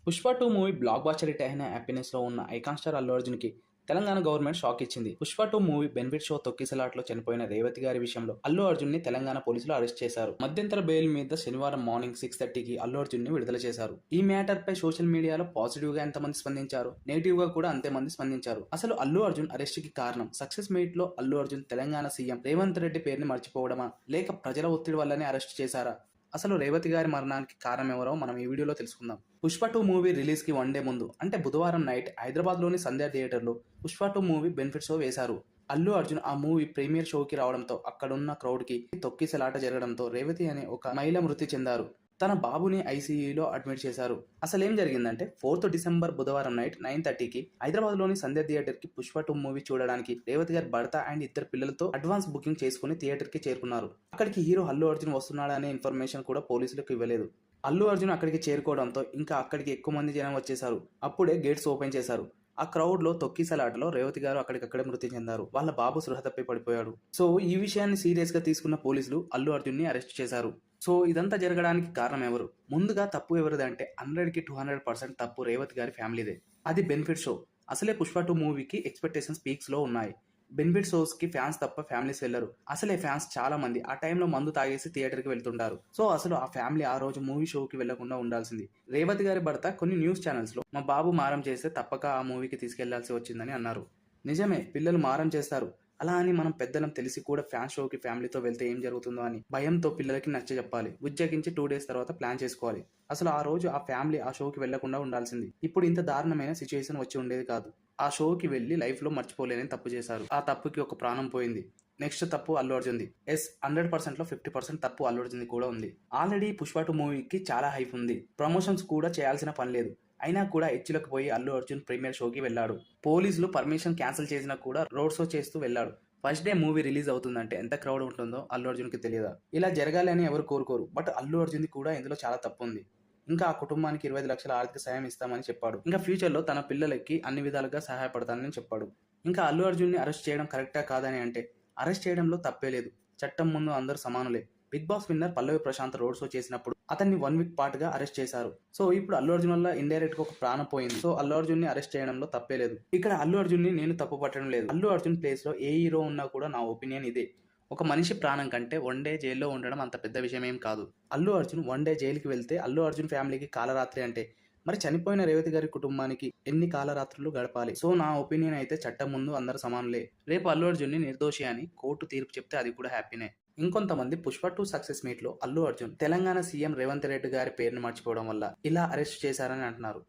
Pushpa 2 movie block buster hit అయిన happiness లో ఉన్న ఐకాన్ స్టార్ అల్లు అర్జున్ కి తెలంగాణ గవర్నమెంట్ షాక్ ఇచ్చింది. పుష్ప 2 మూవీ బెనిఫిట్ షో తొక్కిసలాట్లో చనిపోయిన రేవతి గారి విషయంలో అల్లు అర్జున్ ని తెలంగాణ పోలీసులు అరెస్ట్ చేశారు. మధ్యంతర బెయిల్ మీద శనివారం మార్నింగ్ 6:30కి అల్లు అర్జున్ ని విడుదల చేశారు. ఈ మ్యాటర్ పై సోషల్ మీడియాలో పాజిటివ్ గా ఎంతమంది స్పందించారు, నెగిటివ్ గా కూడా అంతే మంది స్పందించారు. అసలు అల్లు అర్జున్ అరెస్ట్ కి కారణం సక్సెస్ మీట్ లో అల్లు అర్జున్ తెలంగాణ సీఎం రేవంత్ రెడ్డి పేరుని మర్చిపోవడమా, లేక ప్రజల ఒత్తిడి వల్లనే అరెస్ట్ చేశారా? అసలు రేవతి గారి మరణానికి కారణం ఎవరో మనం ఈ వీడియోలో తెలుసుకుందాం. పుష్ప 2 మూవీ రిలీజ్ కి 1 డే ముందు అంటే బుధవారం నైట్ హైదరాబాద్ లోని సంధ్య థియేటర్లో పుష్ప 2 మూవీ బెనిఫిట్ షో వేశారు. అల్లు అర్జున్ ఆ మూవీ ప్రీమియర్ షోకి రావడంతో అక్కడున్న క్రౌడ్ కి తొక్కిసలాట జరగడంతో రేవతి అనే ఒక మహిళ మృతి చెందారు. తన బాబుని ఐసీయూలో అడ్మిట్ చేశారు. అసలు ఏం జరిగిందంటే 4th డిసెంబర్ బుధవారం నైట్ 9:30కి హైదరాబాద్ లోని సంధ్య థియేటర్ కి పుష్ప 2 మూవీ చూడడానికి రేవతి గారి భర్త అండ్ ఇద్దరు పిల్లలతో అడ్వాన్స్ బుకింగ్ చేసుకుని థియేటర్ కి చేరుకున్నారు. అక్కడికి హీరో అల్లు అర్జున్ వస్తున్నాడనే ఇన్ఫర్మేషన్ కూడా పోలీసులకు ఇవ్వలేదు. అల్లు అర్జున్ అక్కడికి చేరుకోవడంతో ఇంకా అక్కడికి ఎక్కువ మంది జనం వచ్చేశారు. అప్పుడే గేట్స్ ఓపెన్ చేశారు. ఆ క్రౌడ్ లో తొక్కిసలాటలో రేవతి గారు అక్కడికక్కడే మృతి చెందారు. వాళ్ళ బాబు సృహ తప్పి పడిపోయాడు. సో ఈ విషయాన్ని సీరియస్ గా తీసుకున్న పోలీసులు అల్లు అర్జున్ ని అరెస్ట్ చేశారు. సో ఇదంతా జరగడానికి కారణం ఎవరు? ముందుగా తప్పు ఎవరిదంటే 100కి 200% తప్పు రేవతి గారి ఫ్యామిలీదే. అది బెనిఫిట్ షో. అసలే పుష్ప 2 మూవీకి ఎక్స్పెక్టేషన్స్ పీక్స్ లో ఉన్నాయి. బెనిఫిట్ షోస్ కి ఫ్యాన్స్ తప్ప ఫ్యామిలీస్ వెళ్లరు. అసలే ఫ్యాన్స్ చాలా మంది ఆ టైంలో మందు తాగేసి థియేటర్ కి వెళ్తుంటారు. సో అసలు ఆ ఫ్యామిలీ ఆ రోజు మూవీ షోకి వెళ్లకుండా ఉండాల్సింది. రేవతి గారి భర్త కొన్ని న్యూస్ ఛానల్స్ లో మా బాబు మారం చేస్తే తప్పక ఆ మూవీకి తీసుకెళ్లాల్సి వచ్చిందని అన్నారు. నిజమే, పిల్లలు మారం చేస్తారు. అలా అని మనం పెద్దలం తెలిసి కూడా ఫ్యాన్ షోకి ఫ్యామిలీతో వెళ్తే ఏం జరుగుతుందో అని భయంతో పిల్లలకి నచ్చ చెప్పాలి. ఉజ్జగించి 2 days తర్వాత ప్లాన్ చేసుకోవాలి. అసలు ఆ రోజు ఆ ఫ్యామిలీ ఆ షోకి వెళ్లకుండా ఉండాల్సింది. ఇప్పుడు ఇంత దారుణమైన సిచ్యువేషన్ వచ్చి ఉండేది కాదు. ఆ షోకి వెళ్లి లైఫ్ లో మర్చిపోలేని తప్పు చేశారు. ఆ తప్పుకి ఒక ప్రాణం పోయింది. నెక్స్ట్ తప్పు అల్లు అర్జున్ది. 100% లో 50% తప్పు అల్లు అర్జున్ది కూడా ఉంది. ఆల్రెడీ పుష్ప 2 మూవీకి చాలా హైప్ ఉంది. ప్రమోషన్స్ కూడా చేయాల్సిన పని లేదు. అయినా కూడా హెచ్చులకు పోయి అల్లు అర్జున్ ప్రీమియర్ షోకి వెళ్ళాడు. పోలీసులు పర్మిషన్ క్యాన్సిల్ చేసినా కూడా రోడ్ షో చేస్తూ వెళ్ళాడు. ఫస్ట్ డే మూవీ రిలీజ్ అవుతుందంటే ఎంత క్రౌడ్ ఉంటుందో అల్లు అర్జున్కి తెలియదా? ఇలా జరగాలి అని ఎవరు కోరుకోరు. బట్ అల్లు అర్జున్ది కూడా ఇందులో చాలా తప్పు ఉంది. ఇంకా ఆ కుటుంబానికి 25 లక్షల ఆర్థిక సాయం ఇస్తామని చెప్పాడు. ఇంకా ఫ్యూచర్ లో తన పిల్లలకి అన్ని విధాలుగా సహాయపడతానని చెప్పాడు. ఇంకా అల్లు అర్జున్ ని అరెస్ట్ చేయడం కరెక్టా కాదని అంటే అరెస్ట్ చేయడంలో తప్పే లేదు. చట్టం ముందు అందరూ సమానులే. బిగ్ బాస్ విన్నర్ పల్లవి ప్రశాంత్ రోడ్ షో చేసినప్పుడు అతన్ని 1 week పాటు గా అరెస్ట్ చేశారు. సో ఇప్పుడు అల్లు అర్జున్ వల్ల ఇండైరెక్ట్ గా ఒక ప్రాణం పోయింది. సో అల్లు అర్జున్ ని అరెస్ట్ చేయడంలో తప్పే లేదు. ఇక్కడ అల్లు అర్జున్ ని నేను తప్పు పట్టడం లేదు. అల్లు అర్జున్ ప్లేస్ లో ఏ హీరో ఉన్నా కూడా నా ఒపీనియన్ ఇదే. ఒక మనిషి ప్రాణం కంటే 1 day జైల్లో ఉండడం అంత పెద్ద విషయం ఏం కాదు. అల్లు అర్జున్ 1 day జైలుకి వెళ్తే అల్లు అర్జున్ ఫ్యామిలీకి కాలరాత్రి అంటే మరి చనిపోయిన రేవతి గారి కుటుంబానికి ఎన్ని కాలరాత్రులు గడపాలి? సో నా ఒపీనియన్ అయితే చట్టం ముందు అందరు సమానులే. రేపు అల్లు అర్జున్ ని నిర్దోషి అని కోర్టు తీర్పు చెప్తే అది కూడా హ్యాపీనే. ఇంకొంతమంది పుష్ప 2 సక్సెస్ మీట్ లో అల్లు అర్జున్ తెలంగాణ సీఎం రేవంత్ రెడ్డి గారి పేరును మర్చిపోవడం వల్ల ఇలా అరెస్ట్ చేశారని అంటున్నారు.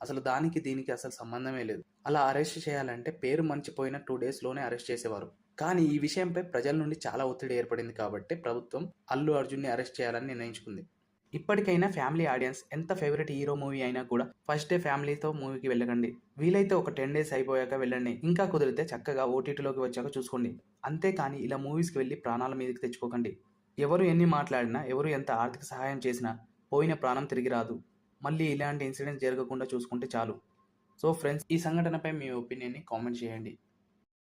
అసలు దానికి దీనికి అసలు సంబంధమే లేదు. అలా అరెస్ట్ చేయాలంటే పేరు మర్చిపోయిన 2 days లోనే అరెస్ట్ చేసేవారు. కానీ ఈ విషయంపై ప్రజల నుండి చాలా ఒత్తిడి ఏర్పడింది కాబట్టి ప్రభుత్వం అల్లు అర్జున్ ని అరెస్ట్ చేయాలని నిర్ణయించుకుంది. ఇప్పటికైనా ఫ్యామిలీ ఆడియన్స్ ఎంత ఫేవరెట్ హీరో మూవీ అయినా కూడా ఫస్ట్ డే ఫ్యామిలీతో మూవీకి వెళ్ళకండి. వీలైతే ఒక 10 days అయిపోయాక వెళ్ళండి. ఇంకా కుదిరితే చక్కగా ఓటీటీలోకి వచ్చాక చూసుకోండి. అంతేకాని ఇలా మూవీస్కి వెళ్ళి ప్రాణాల మీదకి తెచ్చుకోకండి. ఎవరు ఎన్ని మాట్లాడినా, ఎవరు ఎంత ఆర్థిక సహాయం చేసినా పోయిన ప్రాణం తిరిగి రాదు. మళ్ళీ ఇలాంటి ఇన్సిడెంట్స్ జరగకుండా చూసుకుంటే చాలు. సో ఫ్రెండ్స్, ఈ సంఘటనపై మీ ఒపీనియన్ని కామెంట్ చేయండి.